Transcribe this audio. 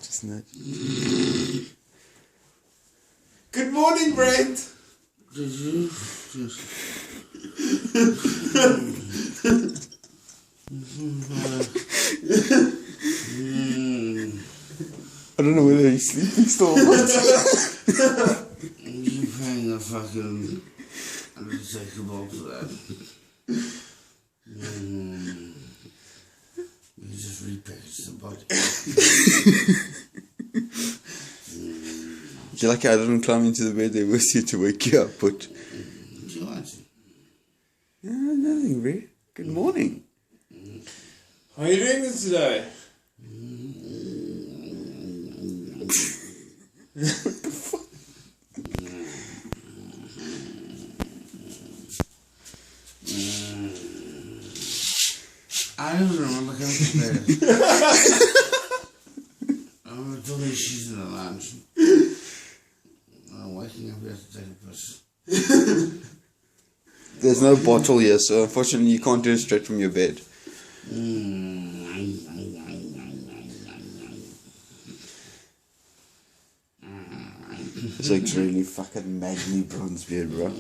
Just nudge. Good morning, Brent. Did you just... I don't know whether he's sleeping still or not. You paying the fucking unshakable for that. You just repackaged the body. You're lucky I didn't climb into the bed there with you to wake you up, but... Do you want to? Nothing, Ray. Good morning. How are you doing this today? What the fuck? I don't remember coming to bed. I'm told me she's in the lounge. I'm waking up here to take a piss. There's no bottle here, so unfortunately you can't do it straight from your bed. It's like really fucking magny bronze beard, bro.